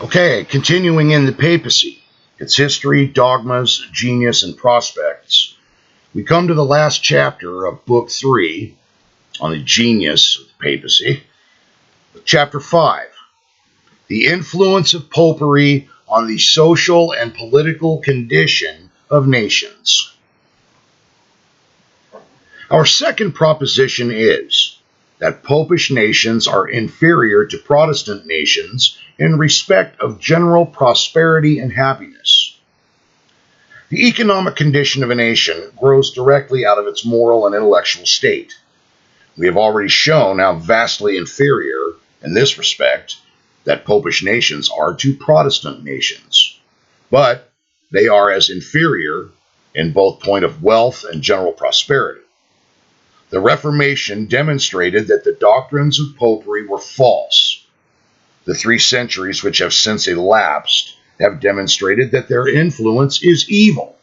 Okay, continuing in the Papacy, its history, dogmas, genius, and prospects, we come to the last chapter of Book 3 on the genius of the Papacy, Chapter 5, the influence of Popery on the social and political condition of nations. Our second proposition is that Popish nations are inferior to Protestant nations in respect of general prosperity and happiness. The economic condition of a nation grows directly out of its moral and intellectual state. We have already shown how vastly inferior, in this respect, that Popish nations are to Protestant nations. But they are as inferior in both point of wealth and general prosperity. The Reformation demonstrated that the doctrines of Popery were false. The 3 centuries which have since elapsed have demonstrated that their influence is evil.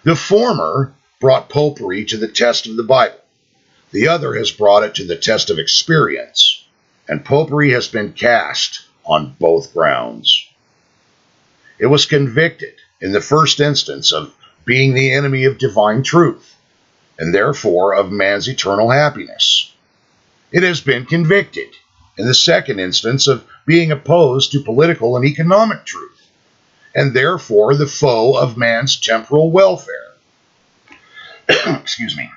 The former brought Popery to the test of the Bible. The other has brought it to the test of experience, and Popery has been cast on both grounds. It was convicted in the first instance of being the enemy of divine truth, and therefore of man's eternal happiness. It has been convicted in the second instance of being opposed to political and economic truth, and therefore the foe of man's temporal welfare. Excuse me.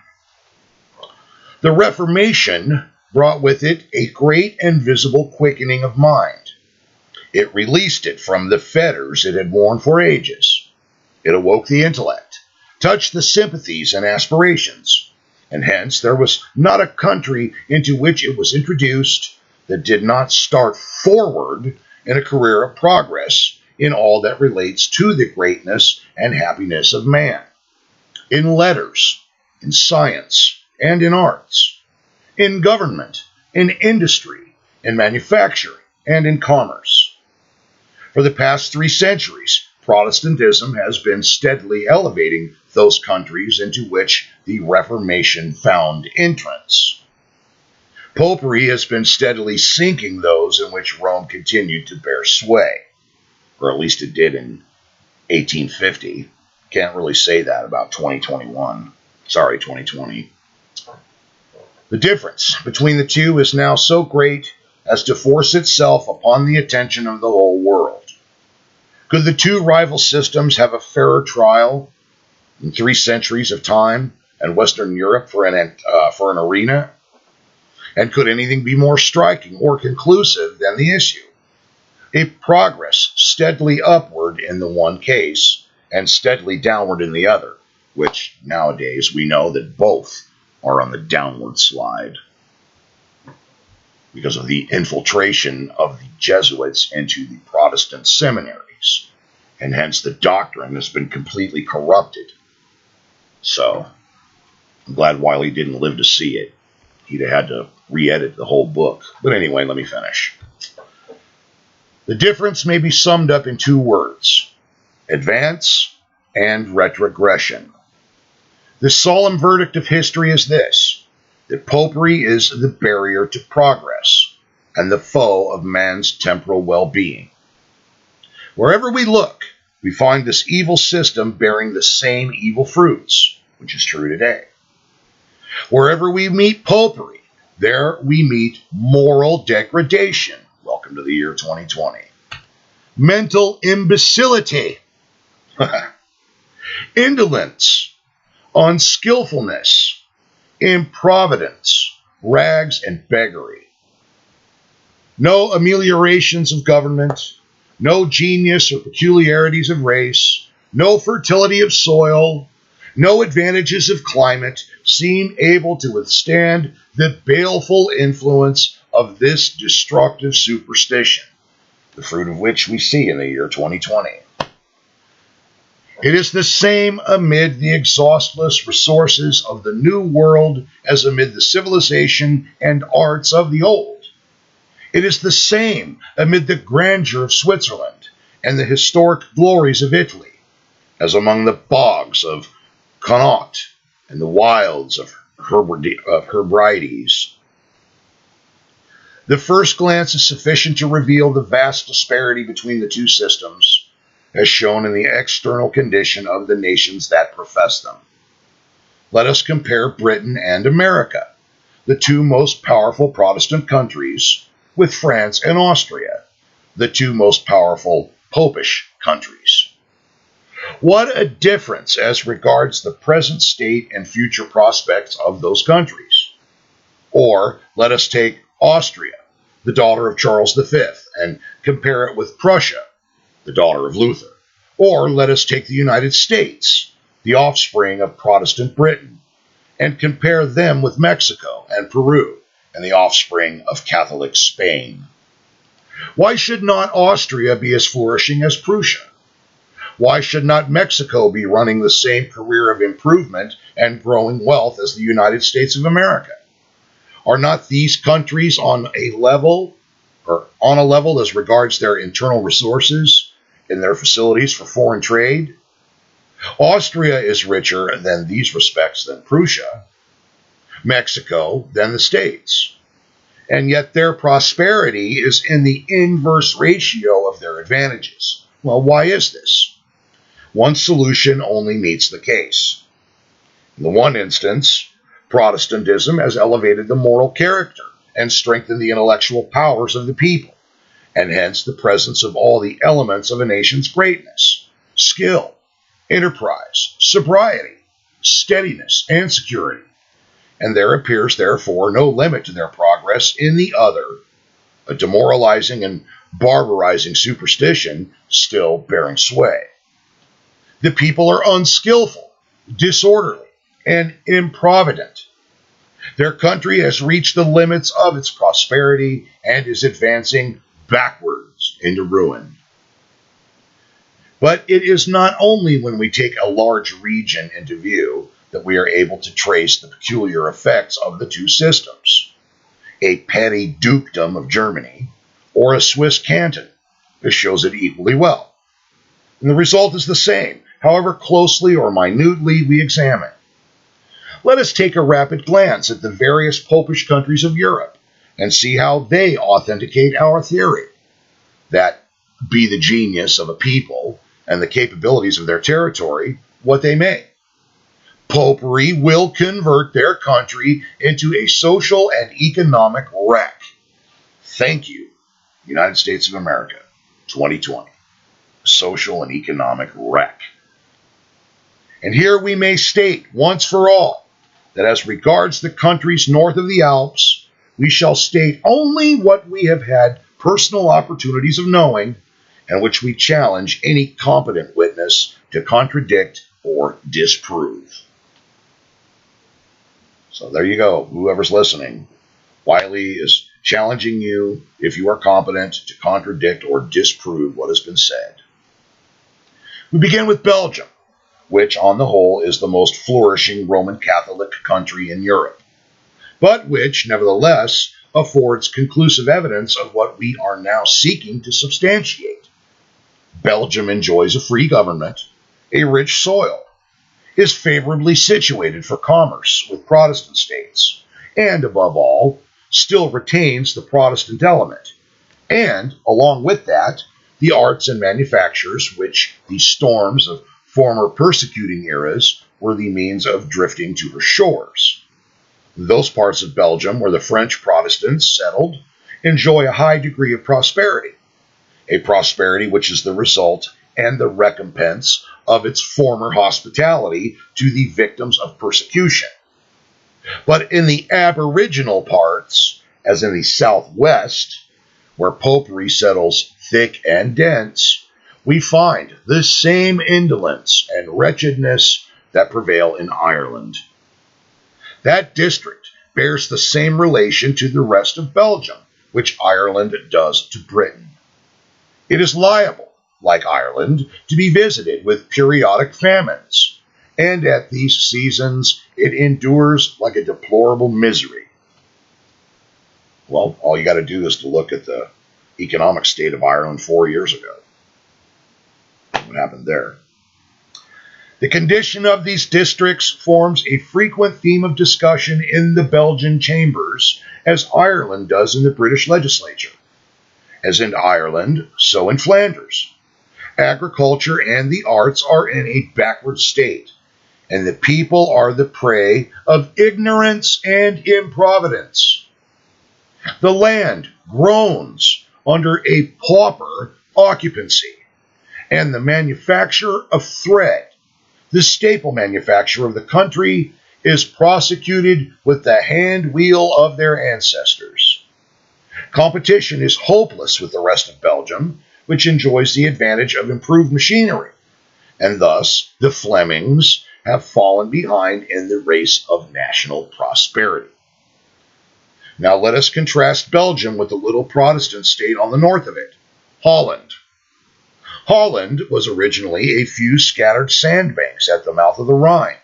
The Reformation brought with it a great and visible quickening of mind. It released it from the fetters it had worn for ages. It awoke the intellect, touched the sympathies and aspirations, and hence there was not a country into which it was introduced that did not start forward in a career of progress in all that relates to the greatness and happiness of man, in letters, in science, and in arts, in government, in industry, in manufacturing, and in commerce. For the past 3 centuries, Protestantism has been steadily elevating those countries into which the Reformation found entrance. Popery has been steadily sinking those in which Rome continued to bear sway, or at least it did in 1850. Can't really say that about 2021. Sorry, 2020. The difference between the two is now so great as to force itself upon the attention of the whole world. Could the 2 rival systems have a fairer trial in 3 centuries of time and Western Europe for an arena? And could anything be more striking or conclusive than the issue? A progress steadily upward in the one case and steadily downward in the other, which nowadays we know that both are on the downward slide because of the infiltration of the Jesuits into the Protestant seminaries, and hence the doctrine has been completely corrupted. So, I'm glad Wiley didn't live to see it. He'd have had to re-edit the whole book. But anyway, let me finish. The difference may be summed up in 2 words: advance and retrogression. The solemn verdict of history is this: that Popery is the barrier to progress and the foe of man's temporal well-being. Wherever we look, we find this evil system bearing the same evil fruits, which is true today. Wherever we meet Popery, there we meet moral degradation. Welcome to the year 2020. Mental imbecility, indolence, unskillfulness, improvidence, rags, and beggary. No ameliorations of government, no genius or peculiarities of race, no fertility of soil, no advantages of climate seem able to withstand the baleful influence of this destructive superstition, the fruit of which we see in the year 2020. It is the same amid the exhaustless resources of the New World as amid the civilization and arts of the Old. It is the same amid the grandeur of Switzerland and the historic glories of Italy, as among the bogs of Connaught and the wilds of Hebrides. The first glance is sufficient to reveal the vast disparity between the two systems, as shown in the external condition of the nations that profess them. Let us compare Britain and America, the two most powerful Protestant countries, with France and Austria, the two most powerful Popish countries. What a difference as regards the present state and future prospects of those countries. Or let us take Austria, the daughter of Charles V, and compare it with Prussia, the daughter of Luther. Or let us take the United States, the offspring of Protestant Britain, and compare them with Mexico and Peru, and the offspring of Catholic Spain. Why should not Austria be as flourishing as Prussia? Why should not Mexico be running the same career of improvement and growing wealth as the United States of America? Are not these countries on a level as regards their internal resources and their facilities for foreign trade? Austria is richer in these respects than Prussia, Mexico than the States, and yet their prosperity is in the inverse ratio of their advantages. Well, why is this? One solution only meets the case. In the one instance, Protestantism has elevated the moral character and strengthened the intellectual powers of the people, and hence the presence of all the elements of a nation's greatness: skill, enterprise, sobriety, steadiness, and security. And there appears, therefore, no limit to their progress in the other, a demoralizing and barbarizing superstition still bearing sway. The people are unskillful, disorderly, and improvident. Their country has reached the limits of its prosperity and is advancing backwards into ruin. But it is not only when we take a large region into view that we are able to trace the peculiar effects of the two systems. A petty dukedom of Germany or a Swiss canton, this shows it equally well. And the result is the same, however closely or minutely we examine. Let us take a rapid glance at the various Popish countries of Europe and see how they authenticate our theory that, be the genius of a people and the capabilities of their territory what they may, Popery will convert their country into a social and economic wreck. Thank you, United States of America, 2020. Social and economic wreck. And here we may state once for all that as regards the countries north of the Alps, we shall state only what we have had personal opportunities of knowing, and which we challenge any competent witness to contradict or disprove. So there you go, whoever's listening. Wiley is challenging you, if you are competent, to contradict or disprove what has been said. We begin with Belgium, which on the whole is the most flourishing Roman Catholic country in Europe, but which nevertheless affords conclusive evidence of what we are now seeking to substantiate. Belgium enjoys a free government, a rich soil, is favorably situated for commerce with Protestant states, and above all, still retains the Protestant element, and, along with that, the arts and manufactures which the storms of former persecuting eras were the means of drifting to her shores. Those parts of Belgium where the French Protestants settled enjoy a high degree of prosperity, a prosperity which is the result and the recompense of its former hospitality to the victims of persecution. But in the aboriginal parts, as in the southwest, where Popery settles thick and dense, we find the same indolence and wretchedness that prevail in Ireland. That district bears the same relation to the rest of Belgium, which Ireland does to Britain. It is liable, like Ireland, to be visited with periodic famines, and at these seasons it endures like a deplorable misery. Well, all you got to do is to look at the economic state of Ireland 4 years ago. What happened there? The condition of these districts forms a frequent theme of discussion in the Belgian chambers as Ireland does in the British legislature. As in Ireland, so in Flanders. Agriculture and the arts are in a backward state, and the people are the prey of ignorance and improvidence. The land groans under a pauper occupancy, and the manufacture of thread, the staple manufacture of the country, is prosecuted with the hand wheel of their ancestors. Competition is hopeless with the rest of Belgium, which enjoys the advantage of improved machinery, and thus the Flemings have fallen behind in the race of national prosperity. Now let us contrast Belgium with the little Protestant state on the north of it, Holland. Holland was originally a few scattered sandbanks at the mouth of the Rhine,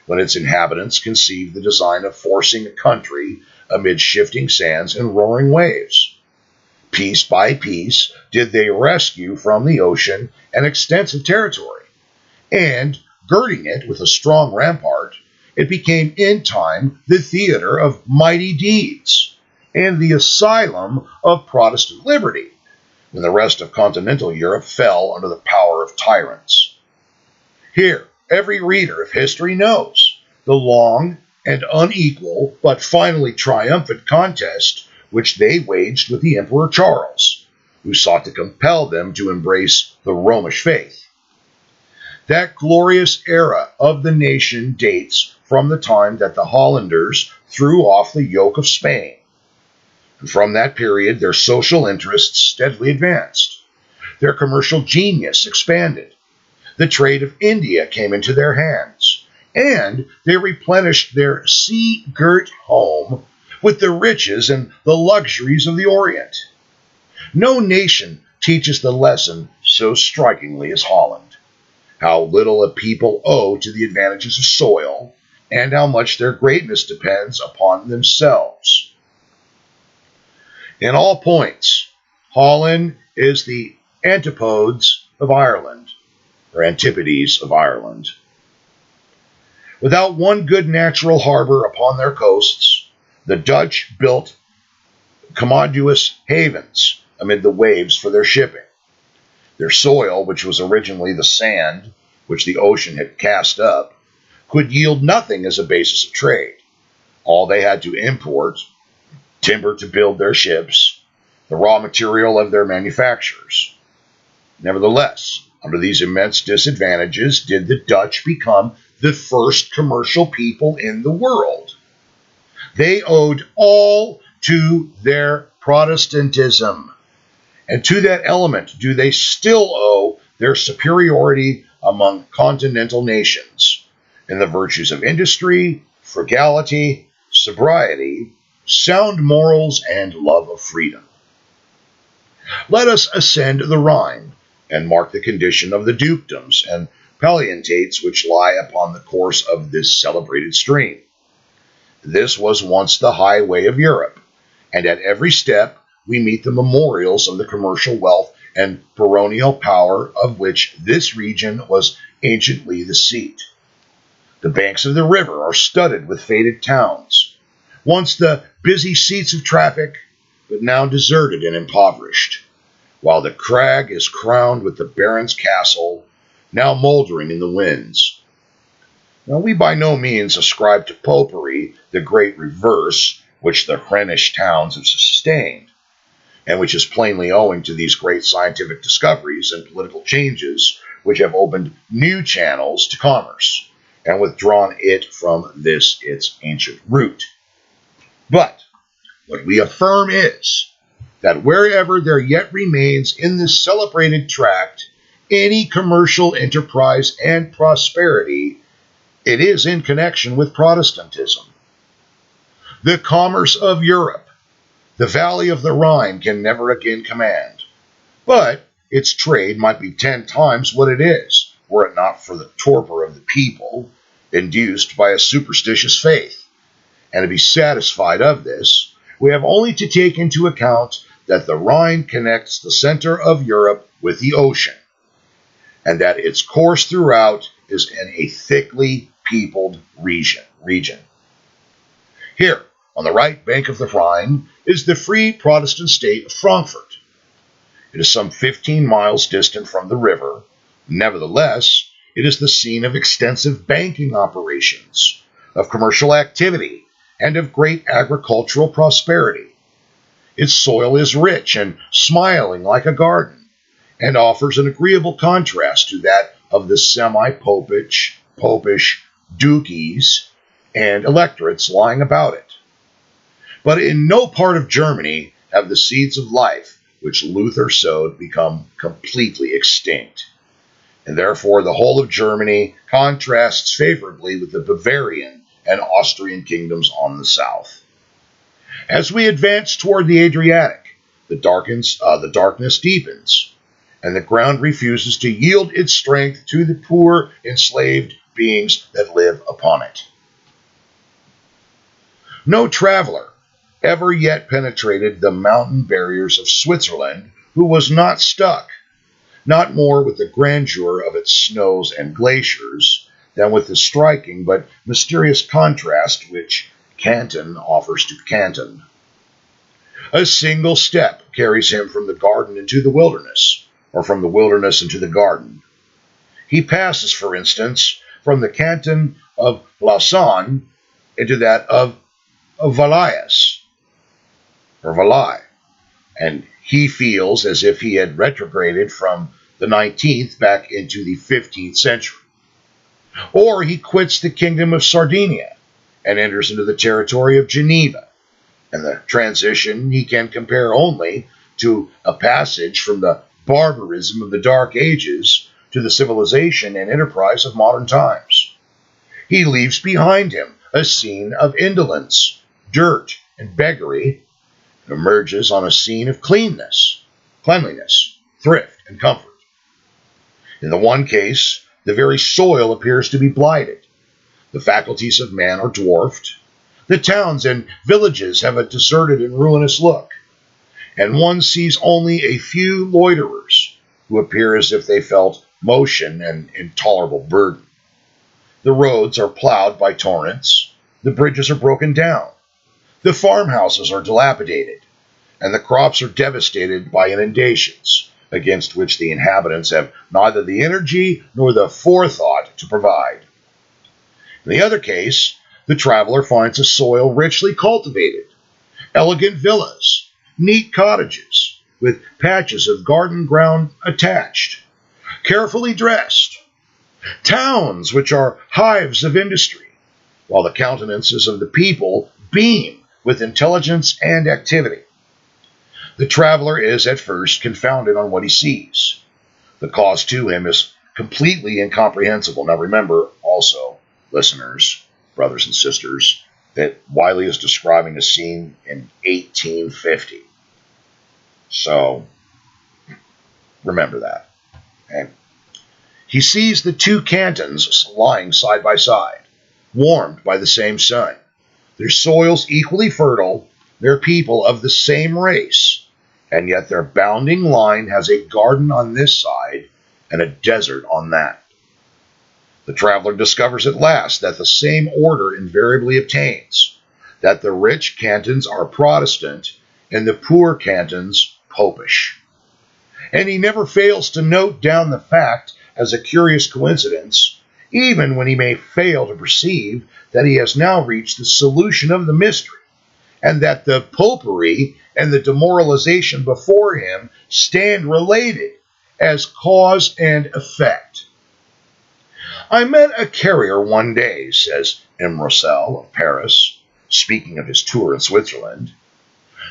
when its inhabitants conceived the design of forcing a country amid shifting sands and roaring waves. Piece by piece did they rescue from the ocean an extensive territory, and, girding it with a strong rampart, it became in time the theater of mighty deeds and the asylum of Protestant liberty, when the rest of continental Europe fell under the power of tyrants. Here, every reader of history knows the long and unequal but finally triumphant contest which they waged with the Emperor Charles, who sought to compel them to embrace the Romish faith. That glorious era of the nation dates from the time that the Hollanders threw off the yoke of Spain. And from that period, their social interests steadily advanced. Their commercial genius expanded. The trade of India came into their hands, and they replenished their sea-girt home with the riches and the luxuries of the Orient. No nation teaches the lesson so strikingly as Holland, how little a people owe to the advantages of soil, and how much their greatness depends upon themselves. In all points, Holland is the antipodes of Ireland, or antipodes of Ireland. Without one good natural harbor upon their coasts, the Dutch built commodious havens amid the waves for their shipping. Their soil, which was originally the sand which the ocean had cast up, could yield nothing as a basis of trade. All they had to import, timber to build their ships, the raw material of their manufactures. Nevertheless, under these immense disadvantages, did the Dutch become the first commercial people in the world. They owed all to their Protestantism, and to that element do they still owe their superiority among continental nations in the virtues of industry, frugality, sobriety, sound morals, and love of freedom. Let us ascend the Rhine and mark the condition of the dukedoms and palliatates which lie upon the course of this celebrated stream. This was once the highway of Europe, and at every step we meet the memorials of the commercial wealth and baronial power of which this region was anciently the seat. The banks of the river are studded with faded towns, once the busy seats of traffic, but now deserted and impoverished, while the crag is crowned with the baron's castle, now moldering in the winds. Now we by no means ascribe to Popery the great reverse which the Rhenish towns have sustained, and which is plainly owing to these great scientific discoveries and political changes which have opened new channels to commerce, and withdrawn it from this its ancient root. But what we affirm is that wherever there yet remains in this celebrated tract any commercial enterprise and prosperity, it is in connection with Protestantism. The commerce of Europe, the valley of the Rhine, can never again command, but its trade might be 10 times what it is, were it not for the torpor of the people, induced by a superstitious faith. And to be satisfied of this, we have only to take into account that the Rhine connects the center of Europe with the ocean, and that its course throughout is in a thickly peopled region. Here, On the right bank of the Rhine is the free Protestant state of Frankfurt. It is some 15 miles distant from the river. Nevertheless, it is the scene of extensive banking operations, of commercial activity, and of great agricultural prosperity. Its soil is rich and smiling like a garden, and offers an agreeable contrast to that of the semi-popish duchies and electorates lying about it. But in no part of Germany have the seeds of life which Luther sowed become completely extinct, and therefore the whole of Germany contrasts favorably with the Bavarian and Austrian kingdoms on the south. As we advance toward the Adriatic, the darkness deepens, and the ground refuses to yield its strength to the poor enslaved beings that live upon it. No traveler ever yet penetrated the mountain barriers of Switzerland who was not struck, not more with the grandeur of its snows and glaciers than with the striking but mysterious contrast which Canton offers to Canton. A single step carries him from the garden into the wilderness, or from the wilderness into the garden. He passes, for instance, from the canton of Lausanne into that of Valais, or Valais, and he feels as if he had retrograded from the 19th back into the 15th century. Or he quits the kingdom of Sardinia and enters into the territory of Geneva, and the transition he can compare only to a passage from the barbarism of the Dark Ages to the civilization and enterprise of modern times. He leaves behind him a scene of indolence, dirt, and beggary, and emerges on a scene of cleanliness, thrift, and comfort. In the one case, the very soil appears to be blighted. The faculties of man are dwarfed. The towns and villages have a deserted and ruinous look, and one sees only a few loiterers who appear as if they felt motion and intolerable burden. The roads are plowed by torrents, the bridges are broken down, the farmhouses are dilapidated, and the crops are devastated by inundations, against which the inhabitants have neither the energy nor the forethought to provide. In the other case, the traveler finds a soil richly cultivated, elegant villas, neat cottages, with patches of garden ground attached, carefully dressed, towns which are hives of industry, while the countenances of the people beam with intelligence and activity. The traveler is at first confounded on what he sees. The cause to him is completely incomprehensible. Now remember also, listeners, brothers and sisters, that Wiley is describing a scene in 1850. So, remember that. Okay? He sees the two cantons lying side by side, warmed by the same sun, their soils equally fertile, their people of the same race, and yet their bounding line has a garden on this side and a desert on that. The traveler discovers at last that the same order invariably obtains, that the rich cantons are Protestant and the poor cantons Popish. And he never fails to note down the fact as a curious coincidence, even when he may fail to perceive that he has now reached the solution of the mystery, and that the Potpourri and the demoralization before him stand related as cause and effect. I met a carrier one day, says M. Roussel of Paris, speaking of his tour in Switzerland,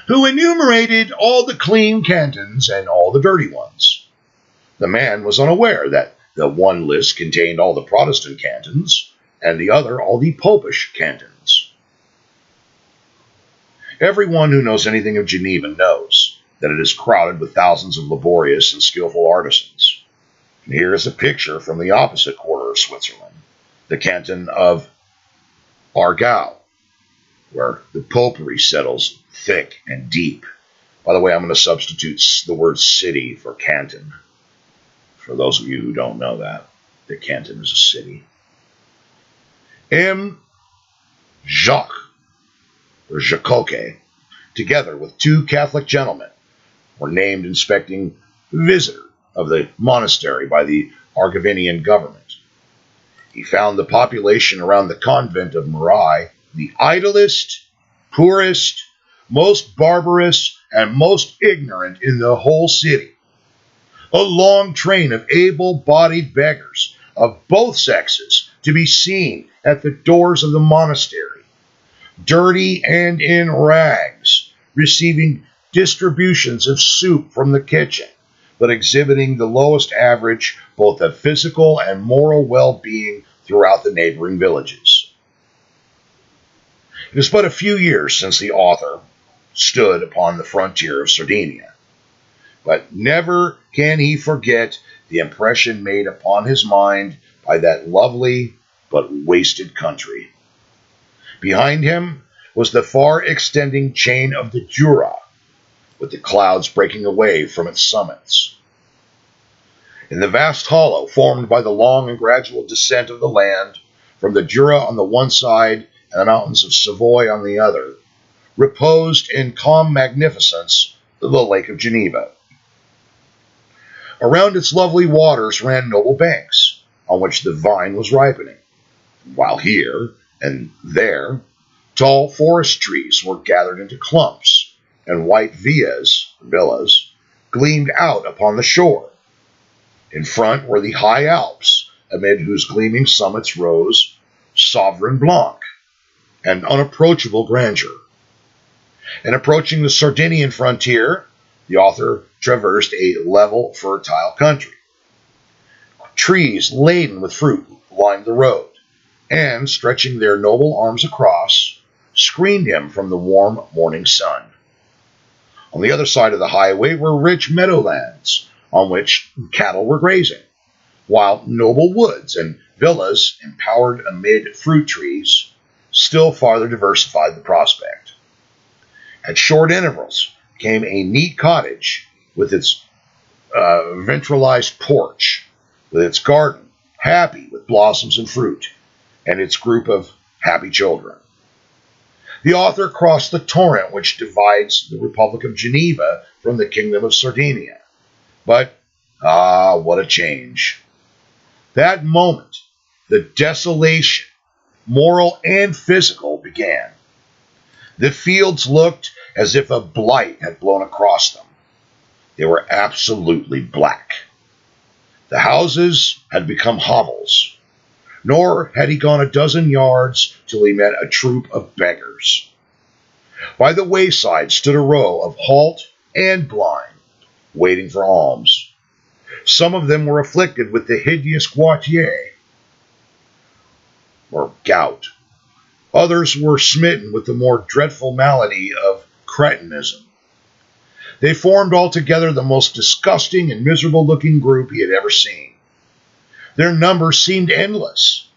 who enumerated all the clean cantons and all the dirty ones. The man was unaware that the one list contained all the Protestant cantons, and the other all the Popish cantons. Everyone who knows anything of Geneva knows that it is crowded with thousands of laborious and skillful artisans. And here is a picture from the opposite quarter of Switzerland, the canton of Aargau, where the Popery settles thick and deep. By the way, I'm going to substitute the word city for canton. For those of you who don't know that, the canton is a city. M. Jacques or Jacoque, together with 2 Catholic gentlemen, were named inspecting visitor of the monastery by the Argivinian government. He found the population around the convent of Marai the idlest, poorest, most barbarous, and most ignorant in the whole city. A long train of able-bodied beggars of both sexes to be seen at the doors of the monastery, dirty and in rags, receiving distributions of soup from the kitchen, but exhibiting the lowest average both of physical and moral well-being throughout the neighboring villages. It is but a few years since the author stood upon the frontier of Sardinia, but never can he forget the impression made upon his mind by that lovely but wasted country. Behind him was the far-extending chain of the Jura, with the clouds breaking away from its summits. In the vast hollow formed by the long and gradual descent of the land from the Jura on the one side and the mountains of Savoy on the other, reposed in calm magnificence the Lake of Geneva. Around its lovely waters ran noble banks, on which the vine was ripening, while here and there tall forest trees were gathered into clumps, and white villas gleamed out upon the shore. In front were the high Alps, amid whose gleaming summits rose sovereign Blanc, and unapproachable grandeur. And approaching the Sardinian frontier, the author traversed a level, fertile country. Trees laden with fruit lined the road, and, stretching their noble arms across, screened him from the warm morning sun. On the other side of the highway were rich meadowlands, on which cattle were grazing, while noble woods and villas, embowered amid fruit trees, still farther diversified the prospect. At short intervals came a neat cottage with its ventralized porch, with its garden happy with blossoms and fruit, and its group of happy children. The author crossed the torrent which divides the Republic of Geneva from the Kingdom of Sardinia. But, what a change. That moment, the desolation, moral and physical, began. The fields looked as if a blight had blown across them. They were absolutely black. The houses had become hovels, nor had he gone a dozen yards till he met a troop of beggars. By the wayside stood a row of halt and blind, waiting for alms. Some of them were afflicted with the hideous goitre, or gout. Others were smitten with the more dreadful malady of cretinism. They formed altogether the most disgusting and miserable-looking group he had ever seen. Their numbers seemed endless.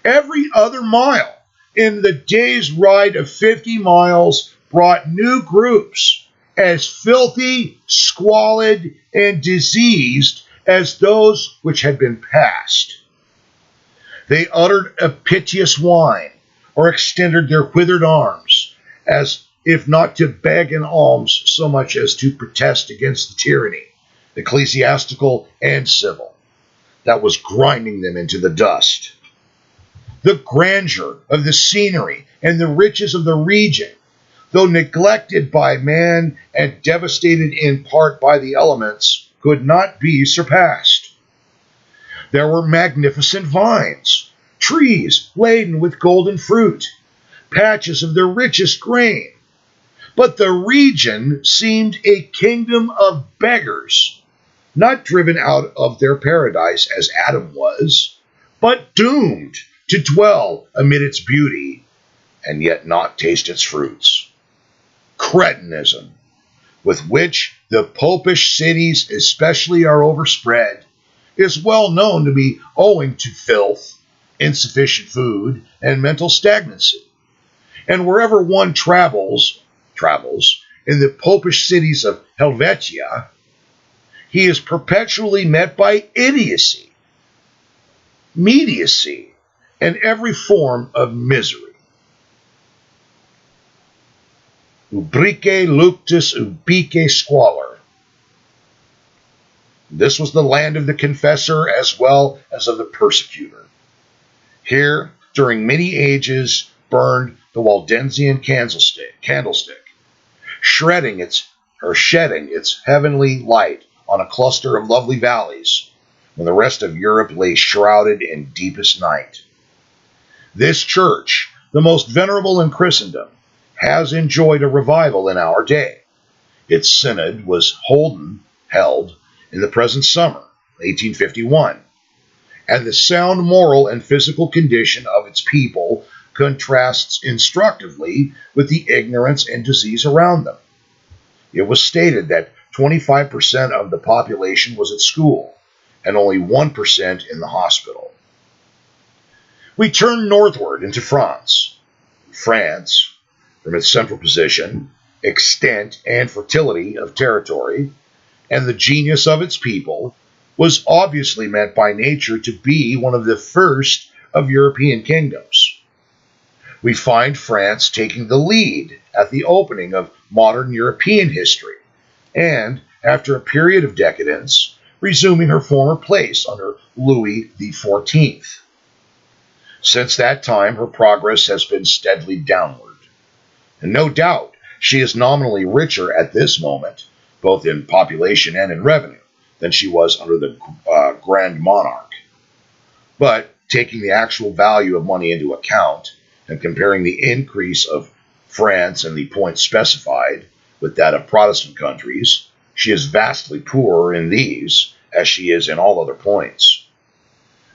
Every other mile in the day's ride of 50 miles brought new groups, as filthy, squalid, and diseased as those which had been passed. They uttered a piteous whine, or extended their withered arms, as if not to beg an alms so much as to protest against the tyranny, ecclesiastical and civil, that was grinding them into the dust. The grandeur of the scenery and the riches of the region, though neglected by man and devastated in part by the elements, could not be surpassed. There were magnificent vines, trees laden with golden fruit, patches of the richest grain. But the region seemed a kingdom of beggars, not driven out of their paradise as Adam was, but doomed to dwell amid its beauty and yet not taste its fruits. Cretinism, with which the popish cities especially are overspread, is well known to be owing to filth, insufficient food, and mental stagnancy. And wherever one travels in the popish cities of Helvetia, he is perpetually met by idiocy, mediacy, and every form of misery. ubrique luctus ubique squalor. This was the land of the confessor as well as of the persecutor. Here, during many ages, burned the Waldensian candlestick, shedding its heavenly light on a cluster of lovely valleys, when the rest of Europe lay shrouded in deepest night. This church, the most venerable in Christendom, has enjoyed a revival in our day. Its synod was held in the present summer, 1851, and the sound moral and physical condition of its people contrasts instructively with the ignorance and disease around them. It was stated that 25% of the population was at school, and only 1% in the hospital. We turn northward into France. France, from its central position, extent and fertility of territory, and the genius of its people, was obviously meant by nature to be one of the first of European kingdoms. We find France taking the lead at the opening of modern European history, and, after a period of decadence, resuming her former place under Louis XIV. Since that time, her progress has been steadily downward. And no doubt, she is nominally richer at this moment, both in population and in revenue, than she was under the Grand Monarch. But, taking the actual value of money into account, and comparing the increase of France and the points specified with that of Protestant countries, she is vastly poorer in these, as she is in all other points.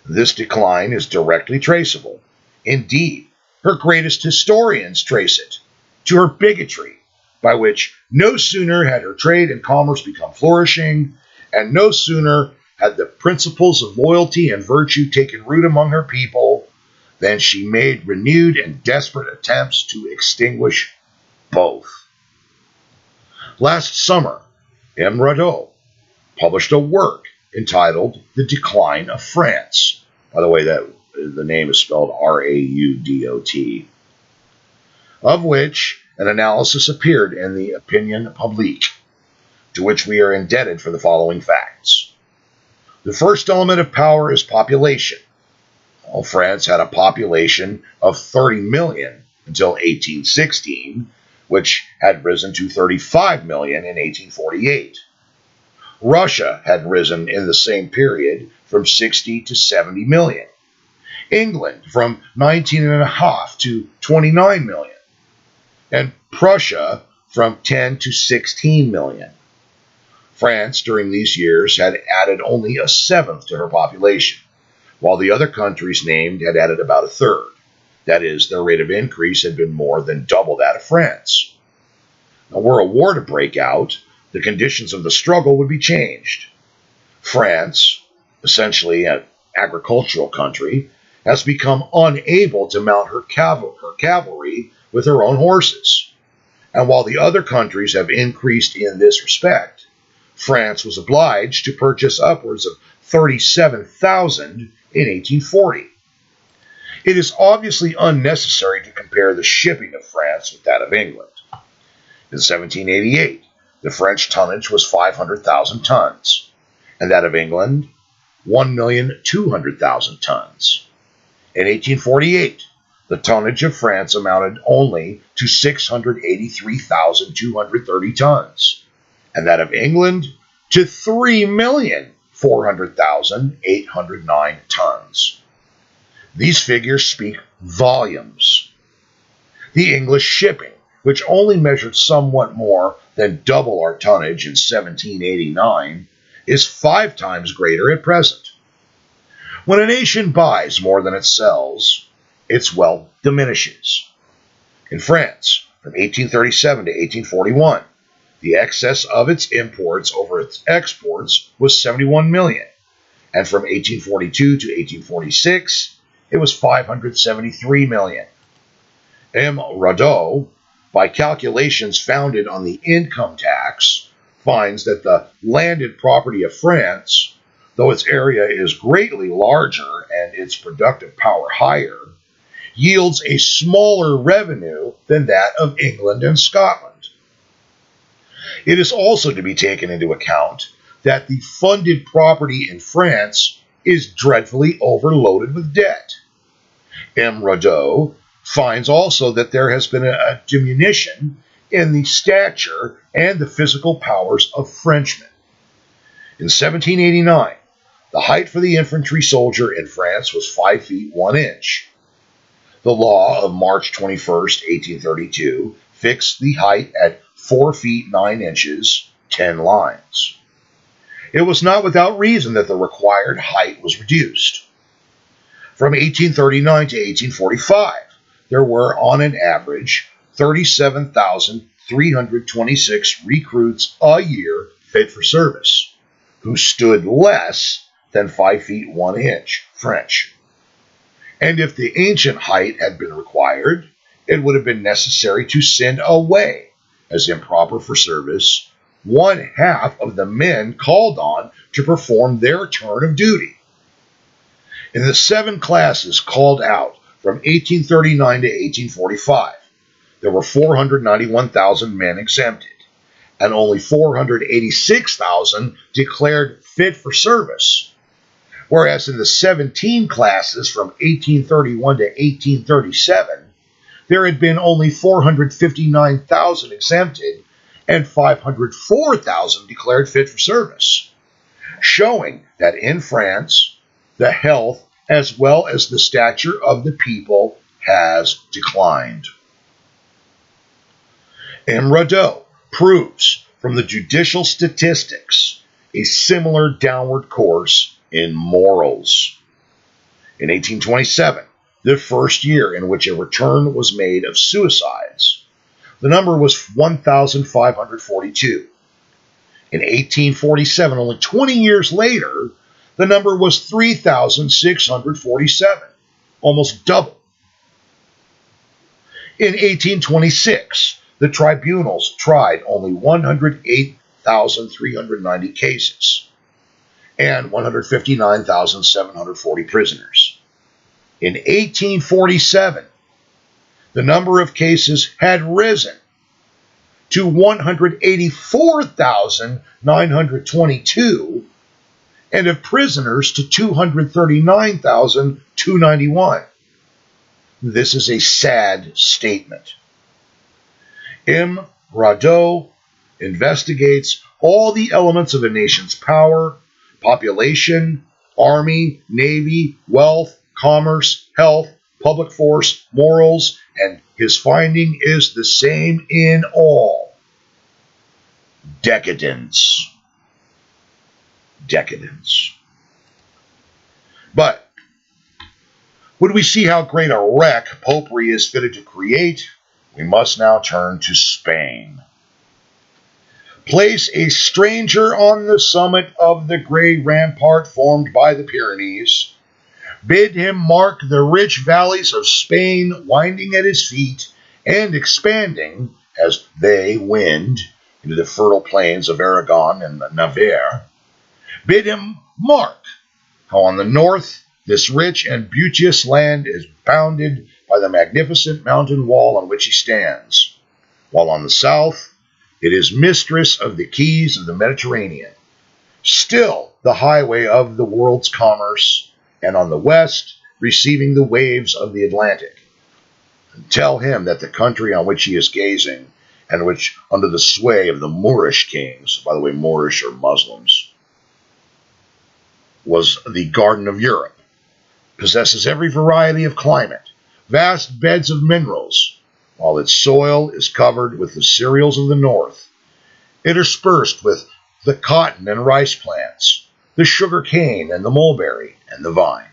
This decline is directly traceable. Indeed, her greatest historians trace it to her bigotry, by which no sooner had her trade and commerce become flourishing, and no sooner had the principles of loyalty and virtue taken root among her people, than she made renewed and desperate attempts to extinguish both. Last summer, M. Radeau published a work entitled The Decline of France. By the way, that the name is spelled Raudot, of which an analysis appeared in the Opinion Publique, to which we are indebted for the following facts. The first element of power is population. Well, France had a population of 30 million until 1816, which had risen to 35 million in 1848. Russia had risen in the same period from 60 to 70 million. England from 19.5 to 29 million. And Prussia from 10 to 16 million. France, during these years, had added only a seventh to her population, while the other countries named had added about a third. That is, their rate of increase had been more than double that of France. Now, were a war to break out, the conditions of the struggle would be changed. France, essentially an agricultural country, has become unable to mount her cavalry with her own horses. And while the other countries have increased in this respect, France was obliged to purchase upwards of 37,000 in 1840. It is obviously unnecessary to compare the shipping of France with that of England. In 1788, the French tonnage was 500,000 tons, and that of England, 1,200,000 tons. In 1848, the tonnage of France amounted only to 683,230 tons, and that of England to 3,400,809 tons. These figures speak volumes. The English shipping, which only measured somewhat more than double our tonnage in 1789, is 5 times greater at present. When a nation buys more than it sells, its wealth diminishes. In France, from 1837 to 1841, the excess of its imports over its exports was 71 million, and from 1842 to 1846, it was 573 million. M. Radeau, by calculations founded on the income tax, finds that the landed property of France, though its area is greatly larger and its productive power higher, yields a smaller revenue than that of England and Scotland. It is also to be taken into account that the funded property in France is dreadfully overloaded with debt. M. Radeau finds also that there has been a diminution in the stature and the physical powers of Frenchmen. In 1789, the height for the infantry soldier in France was 5 feet 1 inch. The law of March 21st, 1832, fixed the height at 4 feet 9 inches, 10 lines. It was not without reason that the required height was reduced. From 1839 to 1845, there were, on an average, 37,326 recruits a year fit for service, who stood less than 5 feet 1 inch French. And if the ancient height had been required, it would have been necessary to send away, as improper for service, 1/2 of the men called on to perform their turn of duty. In the 7 classes called out from 1839 to 1845, there were 491,000 men exempted, and only 486,000 declared fit for service, whereas in the 17 classes from 1831 to 1837, there had been only 459,000 exempted and 504,000 declared fit for service, showing that in France, the health as well as the stature of the people has declined. M. Radeau proves from the judicial statistics a similar downward course in morals. In 1827, the first year in which a return was made of suicides, the number was 1,542. In 1847, only 20 years later, the number was 3,647, almost double. In 1826, the tribunals tried only 108,390 cases and 159,740 prisoners. In 1847, the number of cases had risen to 184,922 and of prisoners to 239,291. This is a sad statement. M. Radeau investigates all the elements of a nation's power, population, army, navy, wealth, commerce, health, public force, morals, and his finding is the same in all. Decadence. Decadence. But when we see how great a wreck Popery is fitted to create, we must now turn to Spain. Place a stranger on the summit of the gray rampart formed by the Pyrenees. Bid him mark the rich valleys of Spain winding at his feet and expanding, as they wind, into the fertile plains of Aragon and Navarre. Bid him mark how on the north this rich and beauteous land is bounded by the magnificent mountain wall on which he stands, while on the south it is mistress of the keys of the Mediterranean, still the highway of the world's commerce, and on the west receiving the waves of the Atlantic. And tell him that the country on which he is gazing, and which under the sway of the Moorish kings, by the way, Moorish are Muslims, was the Garden of Europe, possesses every variety of climate, vast beds of minerals, while its soil is covered with the cereals of the north, interspersed with the cotton and rice plants, the sugar cane and the mulberry and the vine.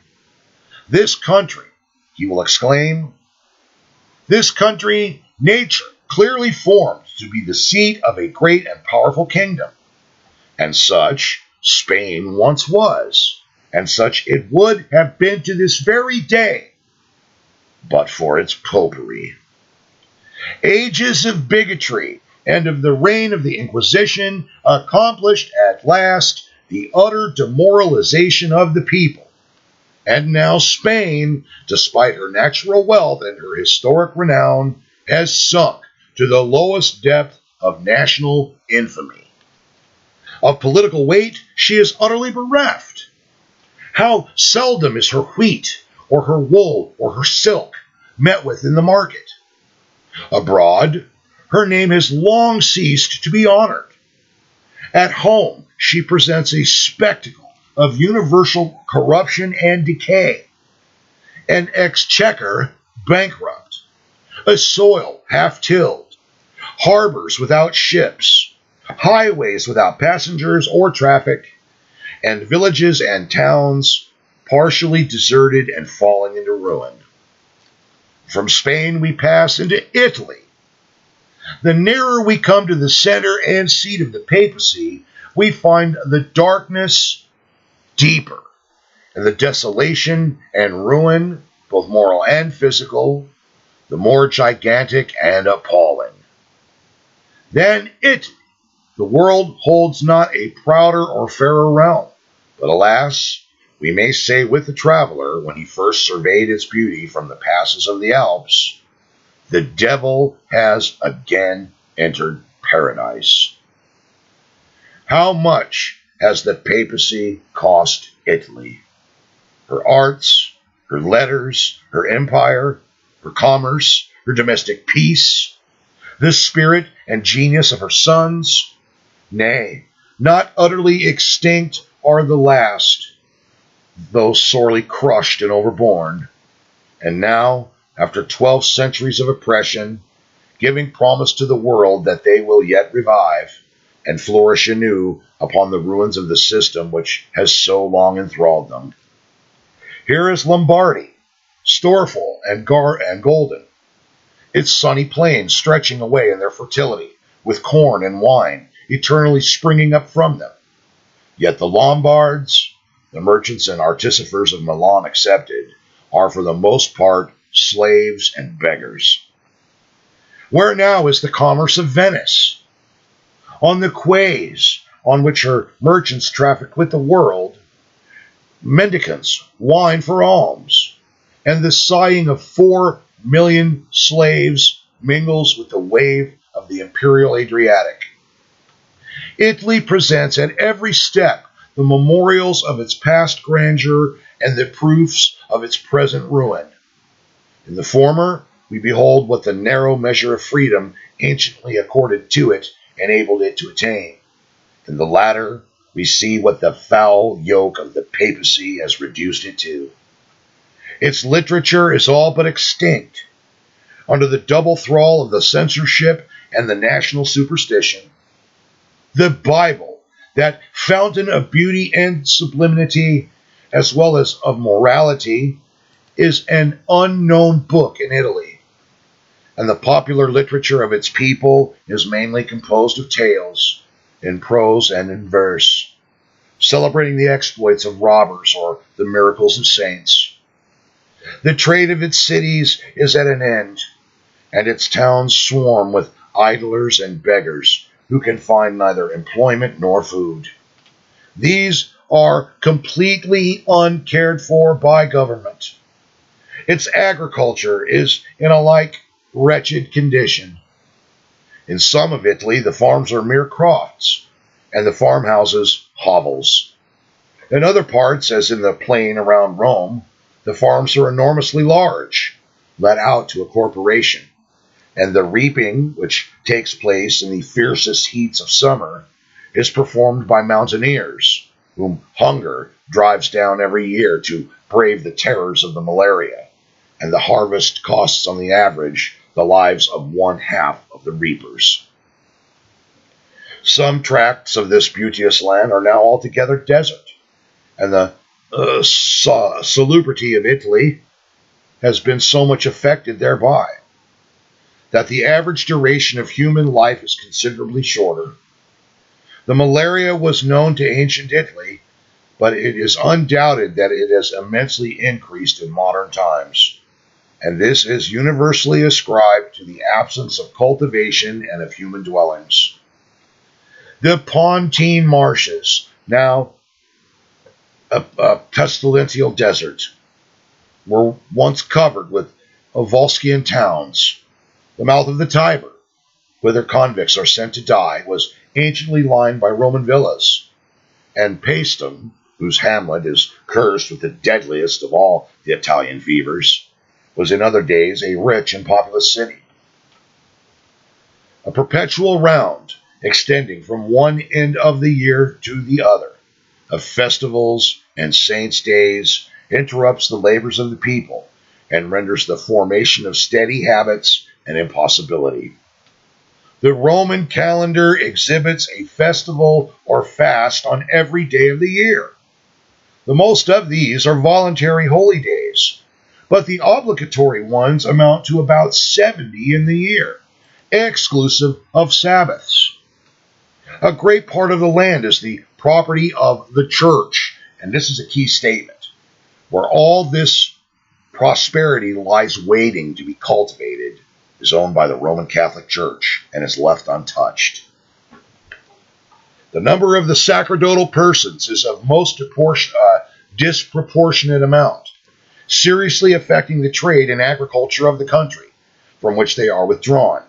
This country, he will exclaim, this country, nature clearly formed to be the seat of a great and powerful kingdom, and such Spain once was, and such it would have been to this very day, but for its popery. Ages of bigotry and of the reign of the Inquisition accomplished at last the utter demoralization of the people. And now Spain, despite her natural wealth and her historic renown, has sunk to the lowest depth of national infamy. Of political weight, she is utterly bereft. How seldom is her wheat, or her wool, or her silk met with in the market. Abroad, her name has long ceased to be honored. At home, she presents a spectacle of universal corruption and decay, an exchequer bankrupt, a soil half-tilled, harbors without ships, highways without passengers or traffic, and villages and towns partially deserted and falling into ruin. From Spain we pass into Italy. The nearer we come to the center and seat of the papacy, we find the darkness deeper, and the desolation and ruin, both moral and physical, the more gigantic and appalling. Than Italy, the world holds not a prouder or fairer realm, but alas, we may say with the traveler, when he first surveyed its beauty from the passes of the Alps, the devil has again entered paradise. How much has the papacy cost Italy? Her arts, her letters, her empire, her commerce, her domestic peace, the spirit and genius of her sons? Nay, not utterly extinct are the last, though sorely crushed and overborne. And now, after 12 centuries of oppression, giving promise to the world that they will yet revive and flourish anew upon the ruins of the system which has so long enthralled them. Here is Lombardy, storeful and golden, its sunny plains stretching away in their fertility, with corn and wine eternally springing up from them. Yet the Lombards, the merchants and artificers of Milan excepted, are for the most part slaves and beggars. Where now is the commerce of Venice? On the quays on which her merchants traffic with the world, mendicants whine for alms, and the sighing of 4 million slaves mingles with the wave of the imperial Adriatic. Italy presents at every step the memorials of its past grandeur and the proofs of its present ruin. In the former, we behold what the narrow measure of freedom anciently accorded to it enabled it to attain. In the latter, we see what the foul yoke of the papacy has reduced it to. Its literature is all but extinct. Under the double thrall of the censorship and the national superstition, the Bible, that fountain of beauty and sublimity, as well as of morality, is an unknown book in Italy, and the popular literature of its people is mainly composed of tales, in prose and in verse, celebrating the exploits of robbers or the miracles of saints. The trade of its cities is at an end, and its towns swarm with idlers and beggars who can find neither employment nor food. These are completely uncared for by government. Its agriculture is in a like wretched condition. In some of Italy, the farms are mere crofts, and the farmhouses hovels. In other parts, as in the plain around Rome, the farms are enormously large, let out to a corporation, and the reaping, which takes place in the fiercest heats of summer, is performed by mountaineers, whom hunger drives down every year to brave the terrors of the malaria, and the harvest costs on the average the lives of 1/2 of the reapers. Some tracts of this beauteous land are now altogether desert, and the salubrity of Italy has been so much affected thereby, that the average duration of human life is considerably shorter. The malaria was known to ancient Italy, but it is undoubted that it has immensely increased in modern times, and this is universally ascribed to the absence of cultivation and of human dwellings. The Pontine Marshes, now a pestilential desert, were once covered with Volscian towns. The mouth of the Tiber, whither convicts are sent to die, was anciently lined by Roman villas, and Paestum, whose hamlet is cursed with the deadliest of all the Italian fevers, was in other days a rich and populous city. A perpetual round, extending from one end of the year to the other, of festivals and saints' days, interrupts the labors of the people and renders the formation of steady habits an impossibility. The Roman calendar exhibits a festival or fast on every day of the year. The most of these are voluntary holy days, but the obligatory ones amount to about 70 in the year, exclusive of Sabbaths. A great part of the land is the property of the church, and this is a key statement, where all this prosperity lies waiting to be cultivated, is owned by the Roman Catholic Church and is left untouched. The number of the sacerdotal persons is of most disproportionate amount, seriously affecting the trade and agriculture of the country, from which they are withdrawn,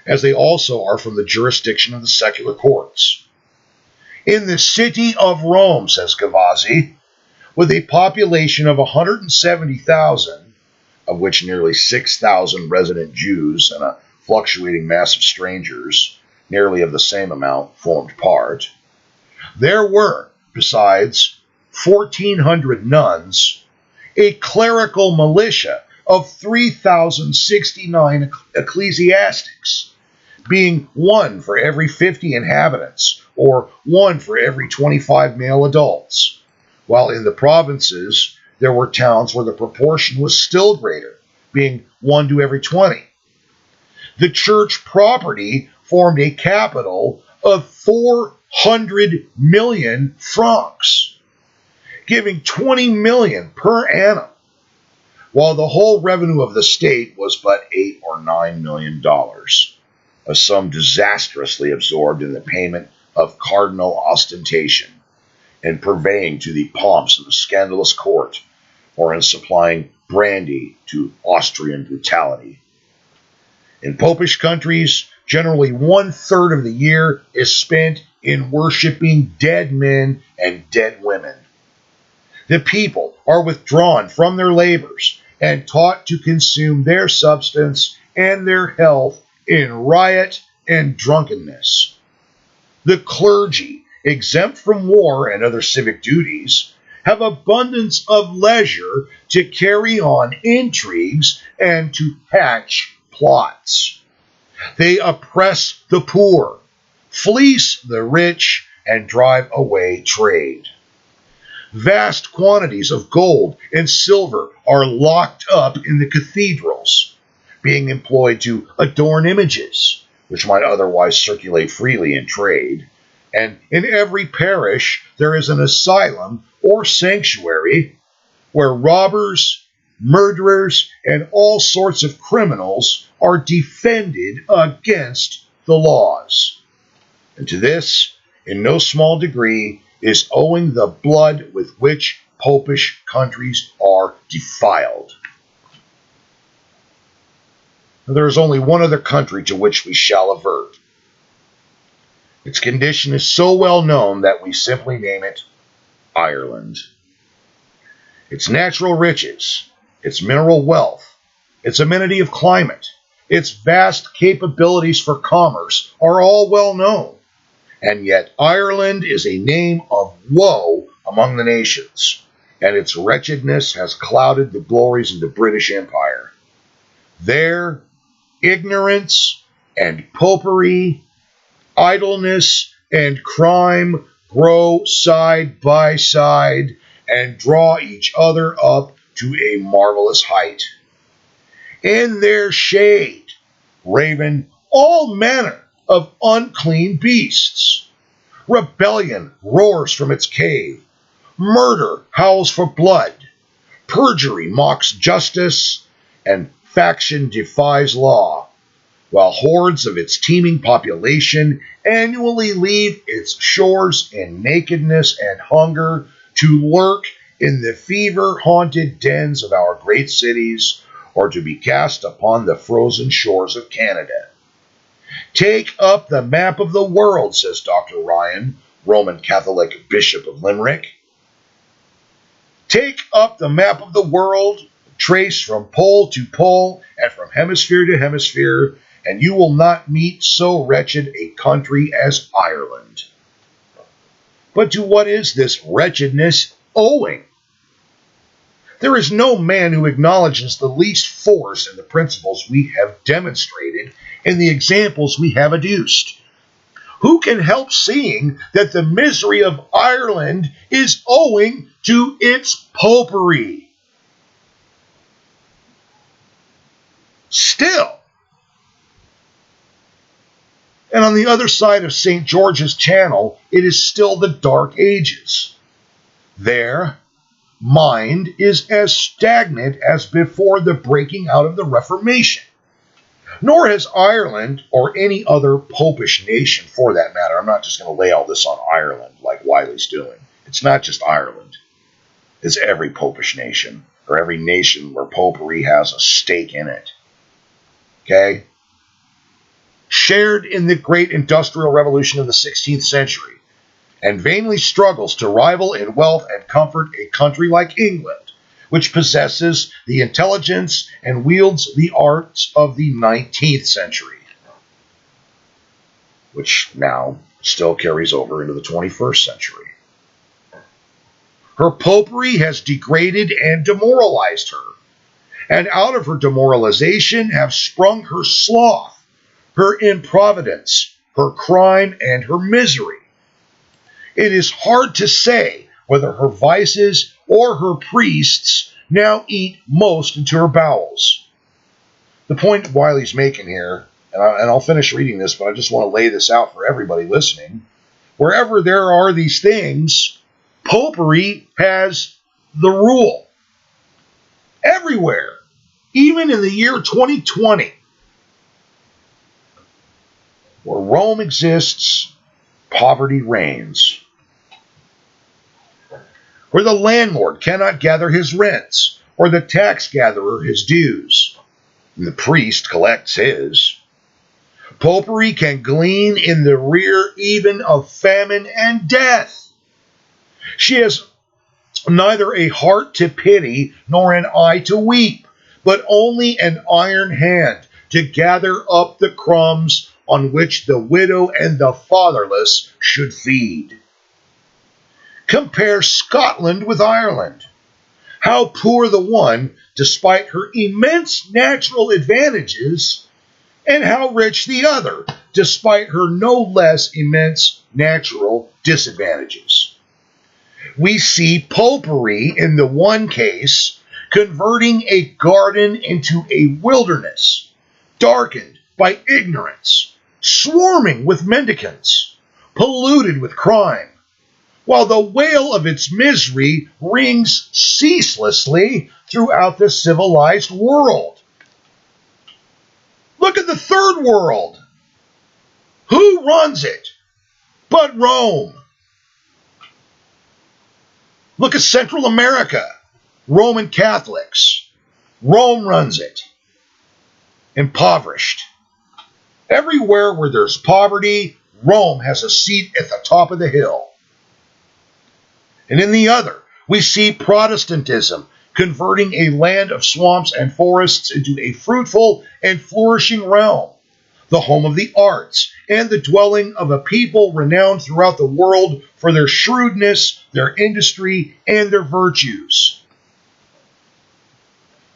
as they also are from the jurisdiction of the secular courts. In the city of Rome, says Gavazzi, with a population of 170,000, of which nearly 6,000 resident Jews and a fluctuating mass of strangers, nearly of the same amount, formed part, there were, besides 1,400 nuns, a clerical militia of 3,069 ecclesiastics, being one for every 50 inhabitants, or one for every 25 male adults, while in the provinces there were towns where the proportion was still greater, being 1 to every 20. The church property formed a capital of 400 million francs, giving 20 million per annum, while the whole revenue of the state was but $8 or $9 million, a sum disastrously absorbed in the payment of cardinal ostentation, in purveying to the pomps of the scandalous court, or in supplying brandy to Austrian brutality. In popish countries, generally 1/3 of the year is spent in worshipping dead men and dead women. The people are withdrawn from their labors and taught to consume their substance and their health in riot and drunkenness. The clergy, exempt from war and other civic duties, have abundance of leisure to carry on intrigues and to hatch plots. They oppress the poor, fleece the rich, and drive away trade. Vast quantities of gold and silver are locked up in the cathedrals, being employed to adorn images, which might otherwise circulate freely in trade, and in every parish there is an asylum or sanctuary where robbers, murderers, and all sorts of criminals are defended against the laws. And to this, in no small degree, is owing the blood with which popish countries are defiled. There is only one other country to which we shall avert. Its condition is so well known that we simply name it Ireland. Its natural riches, its mineral wealth, its amenity of climate, its vast capabilities for commerce are all well known, and yet Ireland is a name of woe among the nations, and its wretchedness has clouded the glories of the British Empire. There, ignorance and popery, idleness and crime grow side by side and draw each other up to a marvelous height. In their shade raven all manner of unclean beasts. Rebellion roars from its cave. Murder howls for blood. Perjury mocks justice, and faction defies law, while hordes of its teeming population annually leave its shores in nakedness and hunger to lurk in the fever-haunted dens of our great cities, or to be cast upon the frozen shores of Canada. Take up the map of the world, says Dr. Ryan, Roman Catholic Bishop of Limerick. Take up the map of the world, trace from pole to pole and from hemisphere to hemisphere, and you will not meet so wretched a country as Ireland. But to what is this wretchedness owing? There is no man who acknowledges the least force in the principles we have demonstrated and the examples we have adduced. Who can help seeing that the misery of Ireland is owing to its Popery? Still, and on the other side of St. George's Channel, it is still the Dark Ages. There, mind is as stagnant as before the breaking out of the Reformation. Nor has Ireland, or any other popish nation for that matter, I'm not just going to lay all this on Ireland like Wiley's doing. It's not just Ireland. It's every popish nation, or every nation where popery has a stake in it. Okay? Shared in the great industrial revolution of the 16th century, and vainly struggles to rival in wealth and comfort a country like England, which possesses the intelligence and wields the arts of the 19th century, which now still carries over into the 21st century. Her popery has degraded and demoralized her, and out of her demoralization have sprung her sloth, her improvidence, her crime, and her misery. It is hard to say whether her vices or her priests now eat most into her bowels. The point Wiley's making here, and I'll finish reading this, but I just want to lay this out for everybody listening. Wherever there are these things, popery has the rule. Everywhere, even in the year 2020, where Rome exists, poverty reigns. Where the landlord cannot gather his rents, or the tax gatherer his dues, and the priest collects his. Popery can glean in the rear even of famine and death. She has neither a heart to pity nor an eye to weep, but only an iron hand to gather up the crumbs on which the widow and the fatherless should feed. Compare Scotland with Ireland. How poor the one, despite her immense natural advantages, and how rich the other, despite her no less immense natural disadvantages. We see popery in the one case converting a garden into a wilderness, darkened by ignorance, swarming with mendicants, polluted with crime, while the wail of its misery rings ceaselessly throughout the civilized world. Look at the third world. Who runs it but Rome? Look at Central America. Roman Catholics. Rome runs it. Impoverished. Everywhere where there's poverty, Rome has a seat at the top of the hill. And in the other, we see Protestantism converting a land of swamps and forests into a fruitful and flourishing realm, the home of the arts, and the dwelling of a people renowned throughout the world for their shrewdness, their industry, and their virtues.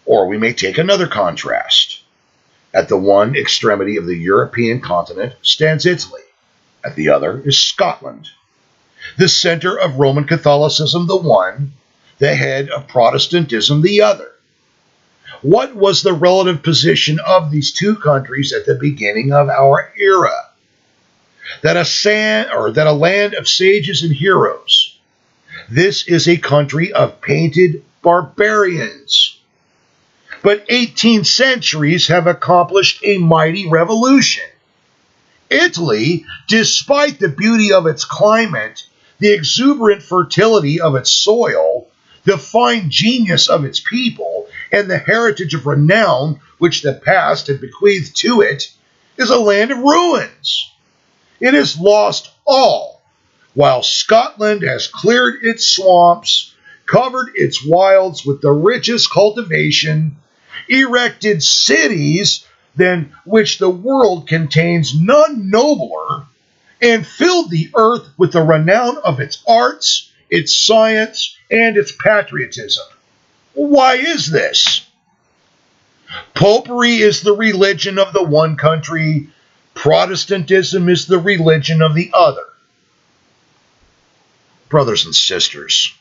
Or we may take another contrast. At the one extremity of the European continent stands Italy. At the other is Scotland. The center of Roman Catholicism the one, the head of Protestantism the other. What was the relative position of these two countries at the beginning of our era? That a land of sages and heroes. This is a country of painted barbarians. But 18 centuries have accomplished a mighty revolution. Italy, despite the beauty of its climate, the exuberant fertility of its soil, the fine genius of its people, and the heritage of renown which the past had bequeathed to it, is a land of ruins. It has lost all, while Scotland has cleared its swamps, covered its wilds with the richest cultivation, erected cities than which the world contains none nobler, and filled the earth with the renown of its arts, its science, and its patriotism. Why is this? Popery is the religion of the one country. Protestantism is the religion of the other. Brothers and sisters,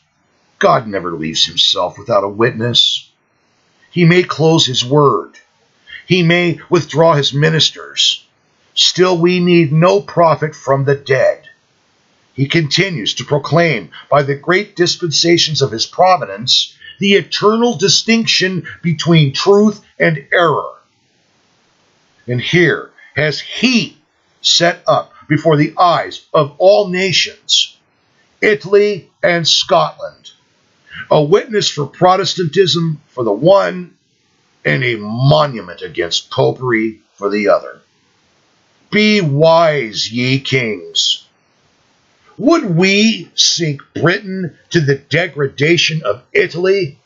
God never leaves himself without a witness. He may close his word. He may withdraw his ministers. Still, we need no prophet from the dead. He continues to proclaim by the great dispensations of his providence the eternal distinction between truth and error. And here has he set up before the eyes of all nations, Italy and Scotland, a witness for Protestantism for the one, and a monument against Popery for the other. Be wise, ye kings. Would we sink Britain to the degradation of Italy?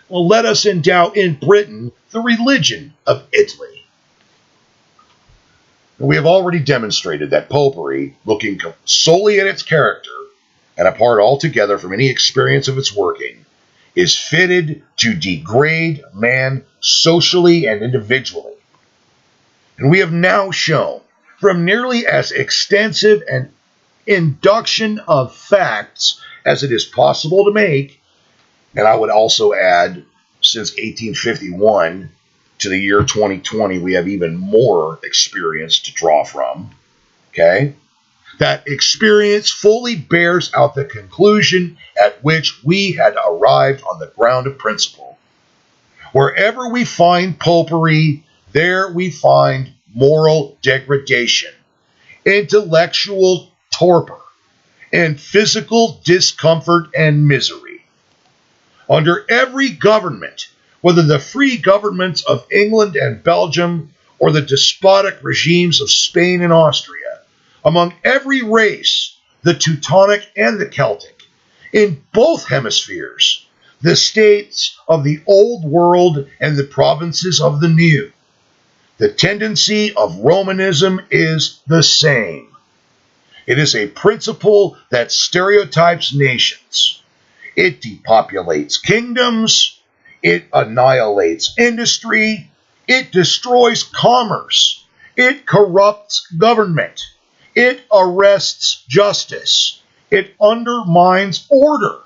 Well, let us endow in Britain the religion of Italy. We have already demonstrated that Popery, looking solely at its character, and apart altogether from any experience of its working, is fitted to degrade man socially and individually. And we have now shown, from nearly as extensive an induction of facts as it is possible to make, and I would also add, since 1851 to the year 2020, we have even more experience to draw from, okay? That experience fully bears out the conclusion at which we had arrived on the ground of principle. Wherever we find Popery, there we find moral degradation, intellectual torpor, and physical discomfort and misery. Under every government, whether the free governments of England and Belgium or the despotic regimes of Spain and Austria, among every race, the Teutonic and the Celtic, in both hemispheres, the states of the Old World and the provinces of the New, the tendency of Romanism is the same. It is a principle that stereotypes nations. It depopulates kingdoms. It annihilates industry. It destroys commerce. It corrupts government. It arrests justice. It undermines order.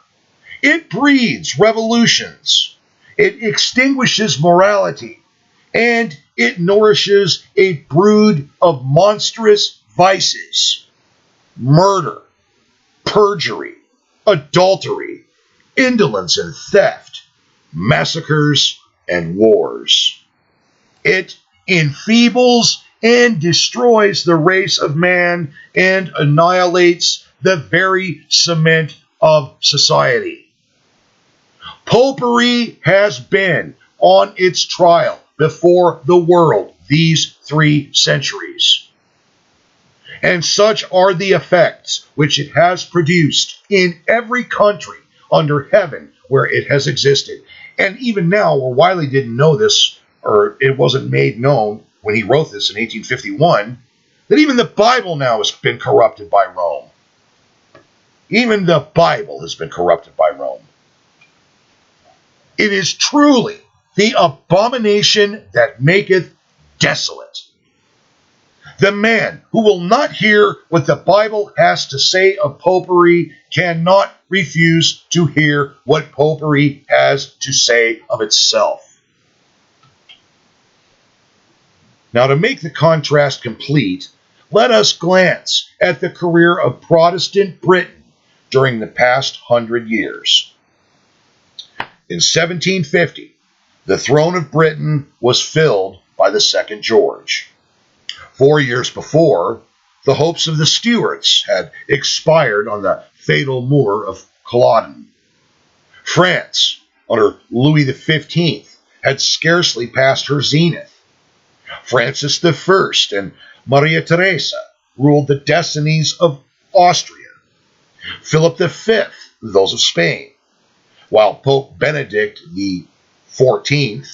It breeds revolutions. It extinguishes morality. And it nourishes a brood of monstrous vices: murder, perjury, adultery, indolence and theft, massacres and wars. It enfeebles and destroys the race of man and annihilates the very cement of society. Popery has been on its trial before the world these 3 centuries. And such are the effects which it has produced in every country under heaven where it has existed. And even now, where Wiley didn't know this, or it wasn't made known when he wrote this in 1851, that even the Bible now has been corrupted by Rome. Even the Bible has been corrupted by Rome. It is truly the abomination that maketh desolate. The man who will not hear what the Bible has to say of Popery cannot refuse to hear what Popery has to say of itself. Now, to make the contrast complete, let us glance at the career of Protestant Britain during the past 100 years. In 1750, the throne of Britain was filled by the second George. 4 years before, the hopes of the Stuarts had expired on the fatal moor of Culloden. France, under Louis XV, had scarcely passed her zenith. Francis I and Maria Theresa ruled the destinies of Austria. Philip V, those of Spain, while Pope Benedict XIV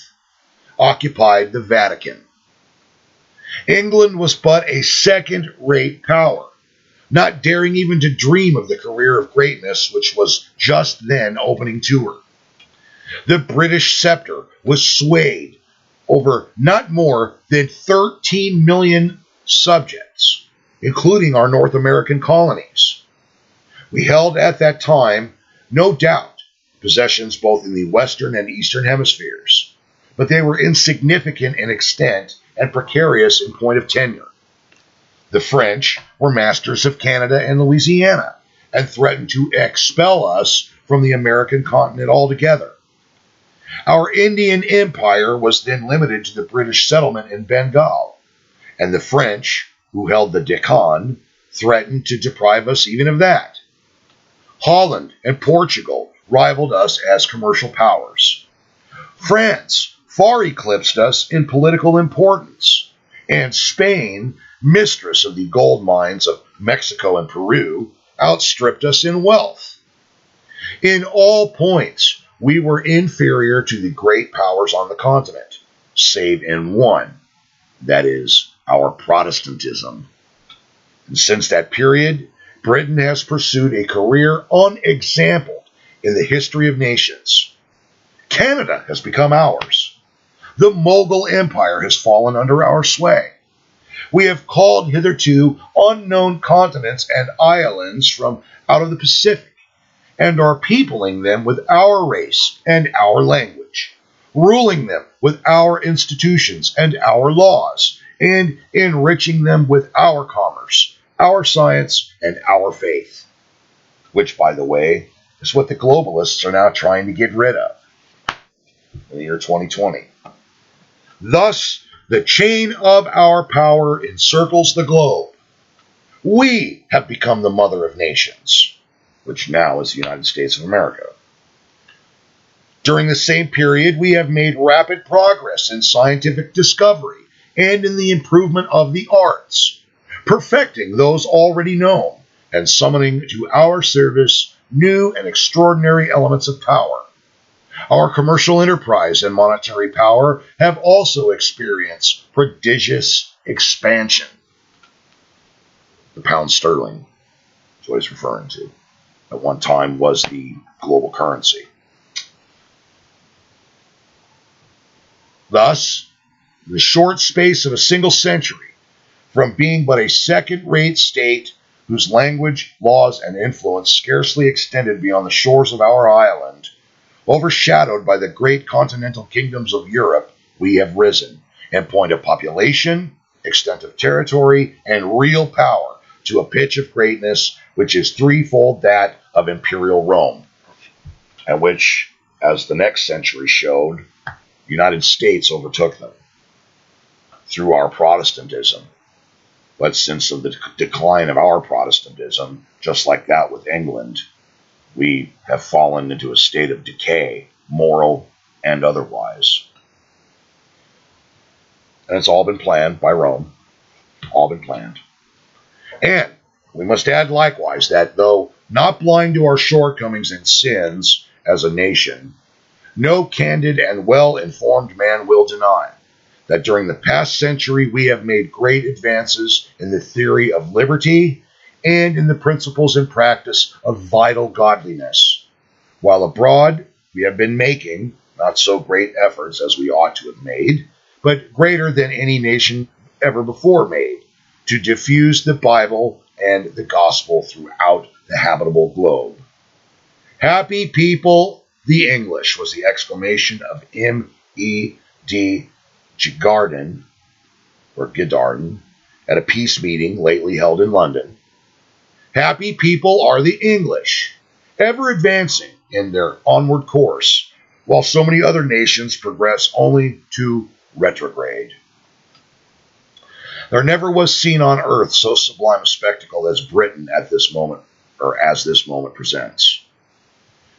occupied the Vatican. England was but a second-rate power, not daring even to dream of the career of greatness which was just then opening to her. The British scepter was swayed over not more than 13 million subjects, including our North American colonies. We held at that time, no doubt, possessions both in the Western and Eastern hemispheres, but they were insignificant in extent and precarious in point of tenure. The French were masters of Canada and Louisiana and threatened to expel us from the American continent altogether. Our Indian Empire was then limited to the British settlement in Bengal, and the French, who held the Deccan, threatened to deprive us even of that. Holland and Portugal rivaled us as commercial powers. France far eclipsed us in political importance, and Spain, mistress of the gold mines of Mexico and Peru, outstripped us in wealth. In all points, we were inferior to the great powers on the continent, save in one, that is, our Protestantism. And since that period, Britain has pursued a career unexampled in the history of nations. Canada has become ours. The Mughal Empire has fallen under our sway. We have called hitherto unknown continents and islands from out of the Pacific, and are peopling them with our race and our language, ruling them with our institutions and our laws, and enriching them with our commerce, our science, and our faith, which, by the way, is what the globalists are now trying to get rid of in the year 2020. Thus, the chain of our power encircles the globe. We have become the mother of nations, which now is the United States of America. During the same period, we have made rapid progress in scientific discovery and in the improvement of the arts, perfecting those already known and summoning to our service new and extraordinary elements of power. Our commercial enterprise and monetary power have also experienced prodigious expansion. The pound sterling is what he's referring to. At one time was the global currency. Thus, in the short space of a single century, from being but a second-rate state whose language, laws, and influence scarcely extended beyond the shores of our island, overshadowed by the great continental kingdoms of Europe, we have risen, in point of population, extent of territory, and real power, to a pitch of greatness which is threefold that of imperial Rome, and which, as the next century showed, the United States overtook them through our Protestantism. But since the decline of our Protestantism, just like that with England, we have fallen into a state of decay, moral and otherwise. And it's all been planned by Rome. All been planned. And we must add likewise that though not blind to our shortcomings and sins as a nation, no candid and well-informed man will deny that during the past century we have made great advances in the theory of liberty and in the principles and practice of vital godliness, while abroad we have been making not so great efforts as we ought to have made, but greater than any nation ever before made, to diffuse the Bible and the gospel throughout the habitable globe. Happy people, the English, was the exclamation of M.E.D. Gigarden, or Gidarden, at a peace meeting lately held in London. Happy people are the English, ever advancing in their onward course, while so many other nations progress only to retrograde. There never was seen on earth so sublime a spectacle as Britain at this moment, or as this moment presents.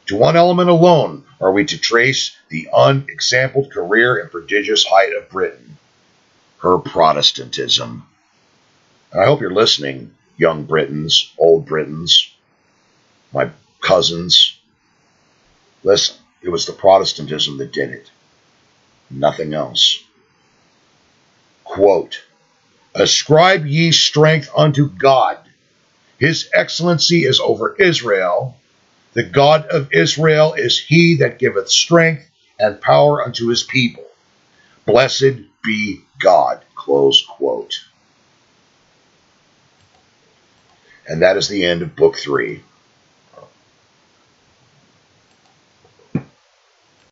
To one element alone are we to trace the unexampled career and prodigious height of Britain, her Protestantism. And I hope you're listening, young Britons, old Britons, my cousins. Listen, it was the Protestantism that did it. Nothing else. Quote, "Ascribe ye strength unto God. His excellency is over Israel. The God of Israel is he that giveth strength and power unto his people. Blessed be God." Close quote. And that is the end of Book 3.